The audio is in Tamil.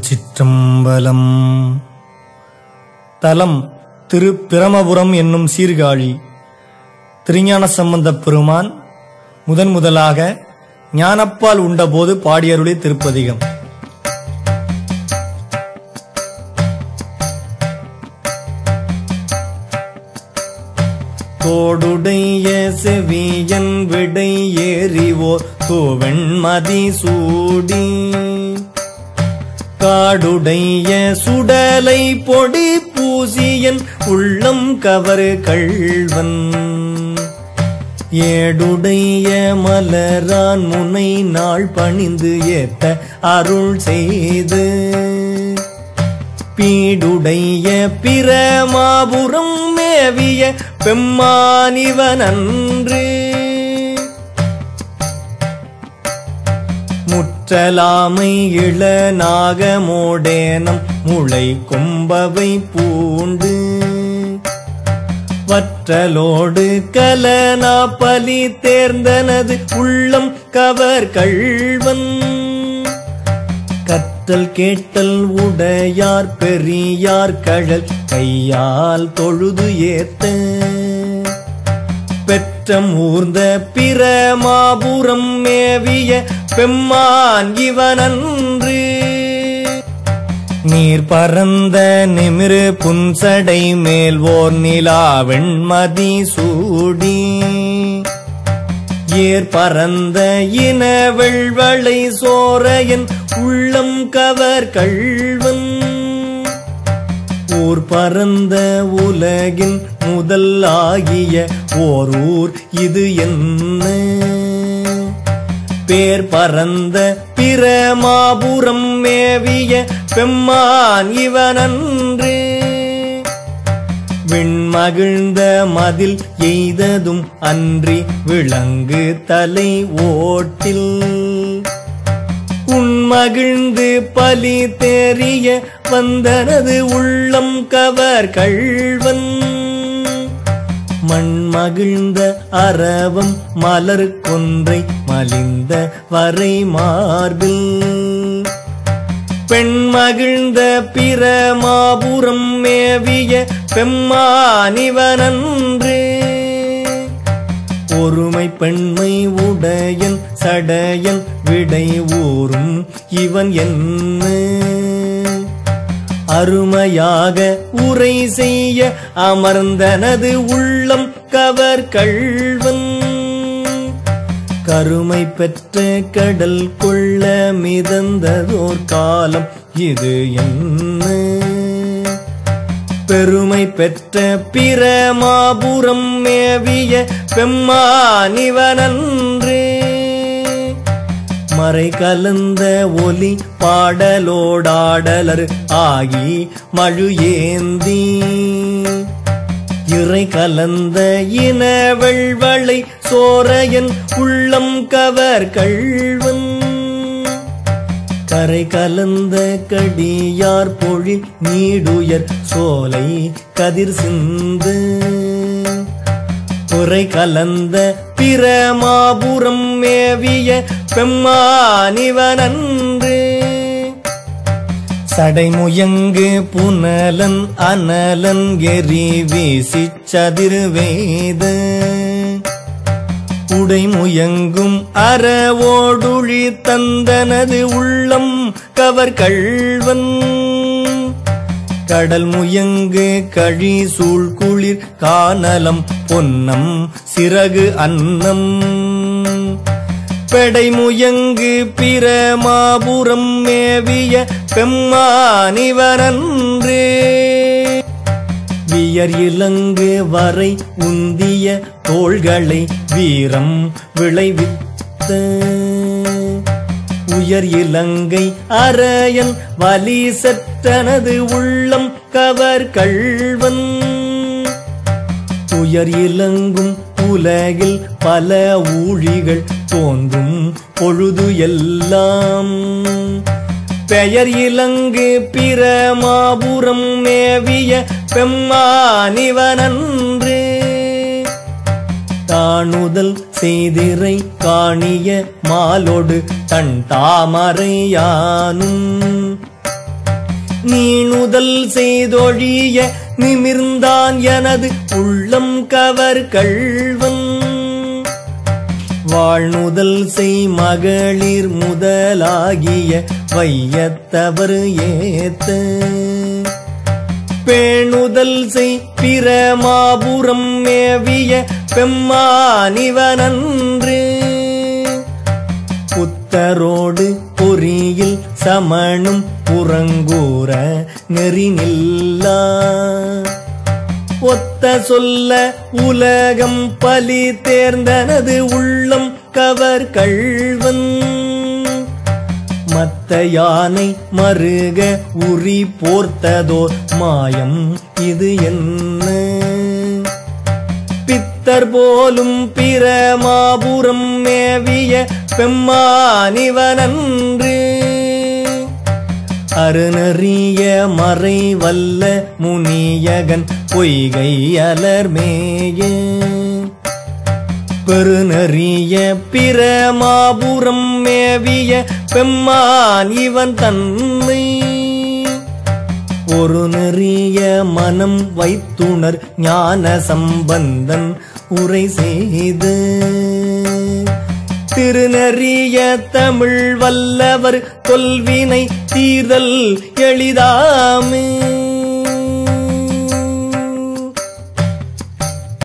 திருச்சிற்றம்பலம். தலம் திருப்பிரமபுரம் என்னும் சீர்காழி. திருஞான சம்பந்தப் பெருமான் முதலாக ஞானப்பால் உண்டபோது பாடியருளி திருப்பதிகம். தோடுடைய செவியன் விடை ஏறிவோர் தோவெண்மதி சூடி காடுடைய சுடலை பொடி பூசியன் உள்ளம் கவரு கள்வன் ஏடுடைய மலரான் முனை நாள் பணிந்து ஏத்த அருள் செய்து பீடுடைய பிரமாபுரம் மேவிய பெம்மானிவனன்று முற்றலாமை இளநாகமோடேனம் முளை கொம்பவை பூண்டு வற்றலோடு கலனா பலி தேர்ந்தனது உள்ளம் கவர் கள்வன் கற்றல் கேட்டல் உடையார் பெரியார் கழல் கையால் தொழுது ஏத்த பெற்றம் ஊர்ந்த பிரமாபுரம் மேவிய பெம்மான் இவனன்று நீர் பரந்த நிமிரு புன்சடை மேல்வோர் நிலா வெண்மதி சூடி ஏர் பரந்த இன வெள்வளை சோரையன் உள்ளம் கவர் கள்வன் ஊர் பரந்த உலகின் முதல் ஆகிய ஓர் ஊர் இது என்ன பேர் பரந்த பிரமாபுரம் மேவிய பெம்மான் இவனன்று விண்மகிழ்ந்த மதில் எய்ததும் அன்றி விளங்கு தலை ஓட்டில் உண்மகிழ்ந்து பலி தேறிய வந்தனது உள்ளம் கவர் கள்வன் மண்மகிழ்ந்த அரவம் மலர் கொன்றை மலிந்த வரை மார்பில் பெண்மகிழ்ந்த பிரமாபுரம் மேவிய பெம்மானிவனன்று ஒருமை பெண்மை உடையன் சடையன் விடை ஊரும் இவன் என்ன அருமையாக உரை செய்ய அமர்ந்தனது உள்ளம் கவர் கள்வன் கருமை பெற்ற கடல் கொள்ள மிதந்ததோர் காலம் இது என்ன பெருமை பெற்ற பிரமாபுரம் மேவிய பெம்மானிவனன்று மறை கலந்த ஒலி பாடலோடாடலர் ஆகி மழு ஏந்தி இறை கலந்த இன வெள்வளை சோரையன் உள்ளம் கவர் கள்வன் கரை கலந்த கடியார் பொழில் நீடுயர் சோலை கதிர் சிந்து குறை கலந்த பிரமாபுரம் மேவிய பெம்மானிவனன்று சடைமுயங்கு புனலன் அனலன் எரி வீசி சதிர்வேத உடைமுயங்கும் அறவோடுழி தந்தனது உள்ளம் கவர் கள்வன் கடல் முயங்கு கழி சூழ் குளிர் கானலம் பொன்னம் சிறகு அன்னம் பெடைமுயங்கு பிரமாபுரம் மேவிய பெம்மானிவனன்று வியர் இலங்கு வரை உந்திய தோள்களை வீரம் விளைவித்த உயர் இலங்கை அரையன் வலி செற்றனது உள்ளம் கவர் கள்வன் உயர் இலங்கும் உலகில் பல ஊழிகள் தோன்றும் பொழுது எல்லாம் பெயர் இலங்கு பிரமாபுரம் மேவிய பெம்மானிவனன்று தானுதல் செய்திரை காணிய மாலோடு தன் தாமரையானும் நீணுதல் செய்தொழிய நிமிர்ந்தான் எனது உள்ளம் கவர் கள்வன் வாழ்நுதல் செய் மகளிர் முதலாகிய வையத்தவர் ஏத்த பேணுதல் செய் பிரமாபுரம் மேவிய பெம்மானிவனன்று புத்தரோடு பொறியில் சமணும் புறங்கூற நெறிநில்லா ஒத்த சொல்ல உலகம் பலி தேர்ந்தனது உள்ளம் கவர் கள்வன் மத்த யானை மருக உரி போர்த்ததோர் மாயம் இது என்ன பித்தர் போலும் பிரமாபுரம் மேவிய பெம்மானிவனன்று அருணறிய மறை வல்ல முனியகன் பொய்கை அலர்மேய பெருநறிய பிரமாபுரம் மேவிய பெம்மான் இவன் தன்னை ஒரு நெறிய மனம் வைத்துணர் ஞான சம்பந்தன் உரை செய்து திருநறிய தமிழ் வல்லவர் தொல்வினை தீர்தல் எளிதாமே